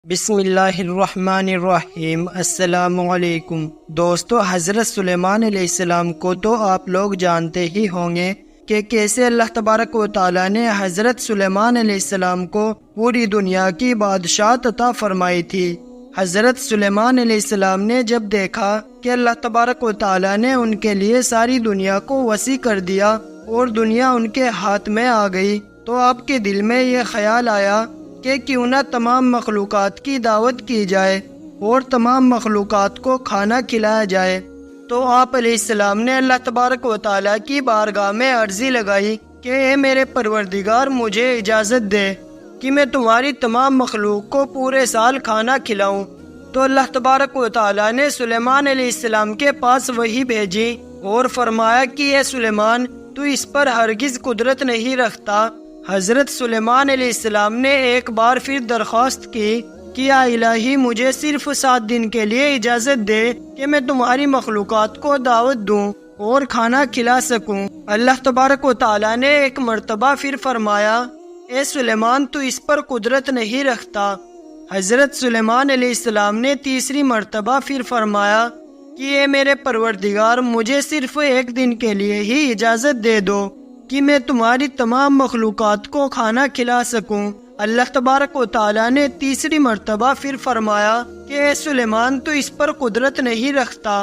بسم اللہ الرحمن الرحیم۔ السلام علیکم دوستو، حضرت سلیمان علیہ السلام کو تو آپ لوگ جانتے ہی ہوں گے کہ کیسے اللہ تبارک و تعالیٰ نے حضرت سلیمان علیہ السلام کو پوری دنیا کی بادشاہت عطا فرمائی تھی۔ حضرت سلیمان علیہ السلام نے جب دیکھا کہ اللہ تبارک و تعالیٰ نے ان کے لیے ساری دنیا کو وسیع کر دیا اور دنیا ان کے ہاتھ میں آ گئی، تو آپ کے دل میں یہ خیال آیا کہ کیوں نہ تمام مخلوقات کی دعوت کی جائے اور تمام مخلوقات کو کھانا کھلایا جائے۔ تو آپ علیہ السلام نے اللہ تبارک و تعالیٰ کی بارگاہ میں عرضی لگائی کہ اے میرے پروردگار، مجھے اجازت دے کہ میں تمہاری تمام مخلوق کو پورے سال کھانا کھلاؤں۔ تو اللہ تبارک و تعالیٰ نے سلیمان علیہ السلام کے پاس وحی بھیجی اور فرمایا کہ اے سلیمان، تو اس پر ہرگز قدرت نہیں رکھتا۔ حضرت سلیمان علیہ السلام نے ایک بار پھر درخواست کی کہ یا الہی، مجھے صرف 7 دن کے لیے اجازت دے کہ میں تمہاری مخلوقات کو دعوت دوں اور کھانا کھلا سکوں۔ اللہ تبارک و تعالیٰ نے ایک مرتبہ پھر فرمایا، اے سلیمان، تو اس پر قدرت نہیں رکھتا۔ حضرت سلیمان علیہ السلام نے تیسری مرتبہ پھر فرمایا کہ اے میرے پروردگار، مجھے صرف 1 دن کے لیے ہی اجازت دے دو کہ میں تمہاری تمام مخلوقات کو کھانا کھلا سکوں۔ اللہ تبارک و تعالیٰ نے تیسری مرتبہ پھر فرمایا کہ اے سلیمان، تو اس پر قدرت نہیں رکھتا۔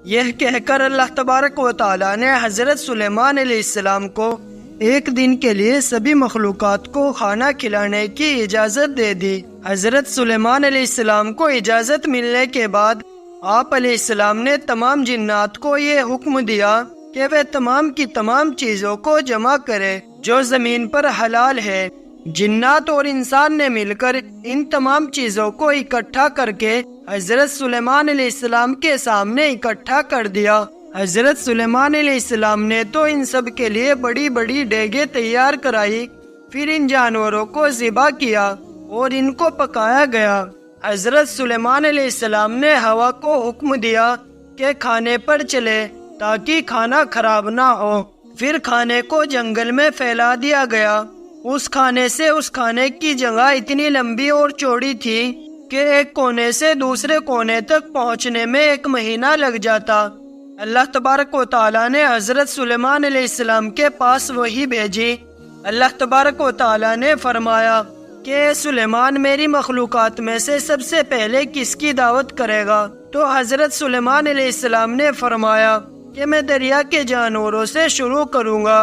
یہ کہہ کر اللہ تبارک و تعالیٰ نے حضرت سلیمان علیہ السلام کو 1 دن کے لیے سبھی مخلوقات کو کھانا کھلانے کی اجازت دے دی۔ حضرت سلیمان علیہ السلام کو اجازت ملنے کے بعد آپ علیہ السلام نے تمام جنات کو یہ حکم دیا کہ وہ تمام کی تمام چیزوں کو جمع کرے جو زمین پر حلال ہے۔ جنات اور انسان نے مل کر ان تمام چیزوں کو اکٹھا کر کے حضرت سلیمان علیہ السلام کے سامنے اکٹھا کر دیا۔ حضرت سلیمان علیہ السلام نے تو ان سب کے لیے بڑی بڑی دیگیں تیار کرائی، پھر ان جانوروں کو ذبح کیا اور ان کو پکایا گیا۔ حضرت سلیمان علیہ السلام نے ہوا کو حکم دیا کہ کھانے پر چلے تاکہ کھانا خراب نہ ہو۔ پھر کھانے کو جنگل میں پھیلا دیا گیا۔ اس کھانے سے اس کھانے کی جگہ اتنی لمبی اور چوڑی تھی کہ ایک کونے سے دوسرے کونے تک پہنچنے میں 1 مہینہ لگ جاتا۔ اللہ تبارک و تعالیٰ نے حضرت سلیمان علیہ السلام کے پاس وحی بھیجی۔ اللہ تبارک و تعالیٰ نے فرمایا کہ اے سلیمان، میری مخلوقات میں سے سب سے پہلے کس کی دعوت کرے گا؟ تو حضرت سلیمان علیہ السلام نے فرمایا کہ میں دریا کے جانوروں سے شروع کروں گا۔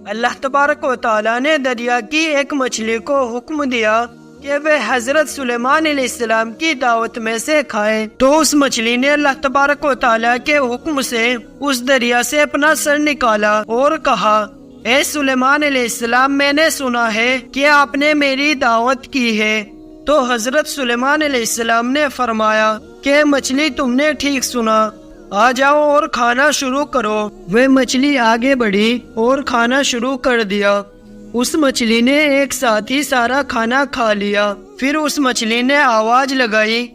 اللہ تبارک و تعالیٰ نے دریا کی ایک مچھلی کو حکم دیا کہ وہ حضرت سلیمان علیہ السلام کی دعوت میں سے کھائے۔ تو اس مچھلی نے اللہ تبارک و تعالیٰ کے حکم سے اس دریا سے اپنا سر نکالا اور کہا، اے سلیمان علیہ السلام، میں نے سنا ہے کہ آپ نے میری دعوت کی ہے۔ تو حضرت سلیمان علیہ السلام نے فرمایا کہ مچھلی، تم نے ٹھیک سنا، آ جاؤ اور کھانا شروع کرو۔ وہ مچھلی آگے بڑھی اور کھانا شروع کر دیا۔ اس مچھلی نے ایک ساتھ ہی سارا کھانا کھا لیا۔ پھر اس مچھلی نے آواز لگائی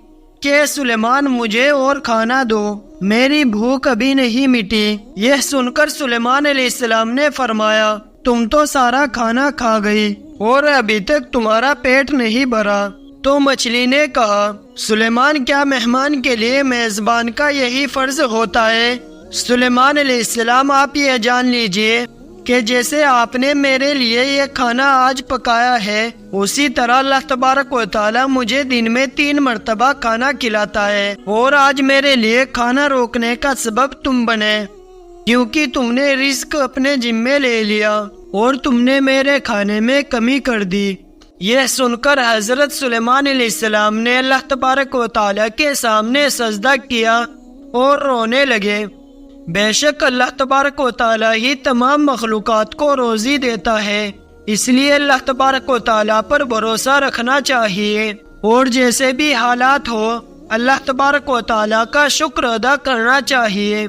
کہ اے سلیمان، مجھے اور کھانا دو، میری بھوک ابھی نہیں مٹی۔ یہ سن کر سلیمان علیہ السلام نے فرمایا، تم تو سارا کھانا کھا گئی اور ابھی تک تمہارا پیٹ نہیں بھرا۔ تو مچھلی نے کہا، سلیمان، کیا مہمان کے لیے میزبان کا یہی فرض ہوتا ہے؟ سلیمان علیہ السلام، آپ یہ جان لیجئے کہ جیسے آپ نے میرے لیے یہ کھانا آج پکایا ہے، اسی طرح اللہ تبارک و تعالیٰ مجھے دن میں 3 مرتبہ کھانا کھلاتا ہے، اور آج میرے لیے کھانا روکنے کا سبب تم بنے، کیونکہ تم نے رزق اپنے ذمے لے لیا اور تم نے میرے کھانے میں کمی کر دی۔ یہ سن کر حضرت سلیمان علیہ السلام نے اللہ تبارک و تعالیٰ کے سامنے سجدہ کیا اور رونے لگے۔ بے شک اللہ تبارک و تعالیٰ ہی تمام مخلوقات کو روزی دیتا ہے، اس لیے اللہ تبارک و تعالیٰ پر بھروسہ رکھنا چاہیے، اور جیسے بھی حالات ہو اللہ تبارک و تعالیٰ کا شکر ادا کرنا چاہیے۔